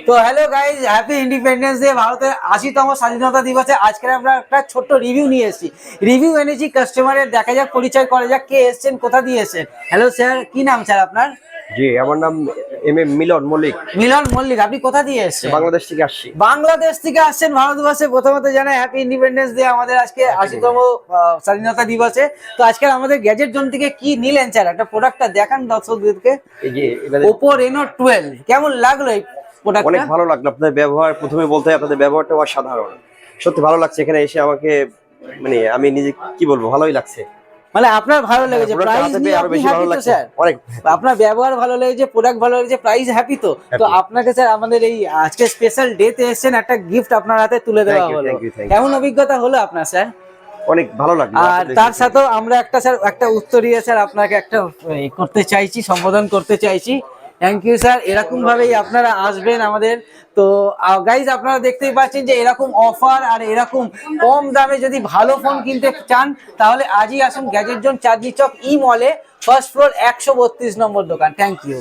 তো hello guys, happy independence day. ভারতের 80তম স্বাধীনতা দিবসে আজকে আমরা একটা ছোট্ট রিভিউ নিয়ে এসেছি। রিভিউ এনেছি কাস্টমারের, দেখা যাক, পরিচয় করা যাক কে এসেছেন, কোথা দিয়ে এসেছেন। হ্যালো স্যার, কি নাম স্যার আপনার? জি, আমার নাম মিলন মল্লিক। মিলন মল্লিক, আপনি কোথা দিয়ে এসেছেন? বাংলাদেশ থেকে আসছি। বাংলাদেশ থেকে আসছেন ভারতবর্ষে। প্রথমত জানাই হ্যাপি ইন্ডিপেন্ডেন্স ডে আমাদের আজকে 80তম স্বাধীনতা দিবসে। তো আজকে আমাদের গ্যাজেট জোন থেকে কি নিলেন স্যার? একটা প্রোডাক্টটা দেখান দর্শকদেরকে। এই যে ওপো রেনো 12, কেমন লাগলো এই প্রোডাক্টটা? অনেক ভালো লাগলো আপনাদের ব্যবহার। প্রথমে বলতে হয় আপনাদের ব্যবহারটা অসাধারণ, সত্যি ভালো লাগছে। এখানে এসে আমাকে মানে আমি নিজে কি বলবো, ভালোই লাগছে। মানে আপনার ভালো লেগেছে, প্রাইস নিয়ে আরো আপনি বেশি হ্যাপি ভালো তো লাগছে স্যার? অনেক। আপনার ব্যবহার ভালো লেগেছে, প্রোডাক্ট ভালো লেগেছে, প্রাইস হ্যাপি তো? তো Happy। আপনাকে স্যার আমাদের এই আজকে স্পেশাল ডে তে এসেছেন, একটা গিফট আপনার হাতে তুলে দেওয়া হলো। thank you। কেমন অভিজ্ঞতা হলো আপনার স্যার? অনেক ভালো লাগলো। আর তার সাথেও আমরা একটা স্যার একটা উত্তরীয় স্যার আপনাকে একটা করতে চাইছি, সম্বোধন করতে চাইছি। Thank you sir. এরকম ভাবেই আপনারা আসবেন আমাদের। তো গাইজ, আপনারা দেখতেই পাচ্ছেন যে এরকম অফার আর এরকম কম দামে যদি ভালো ফোন কিনতে চান তাহলে আজই আসুন গ্যাজেট জোন, চাঁদনি চক ই মলে, ফার্স্ট ফ্লোর, 132 নম্বর দোকান। Thank you.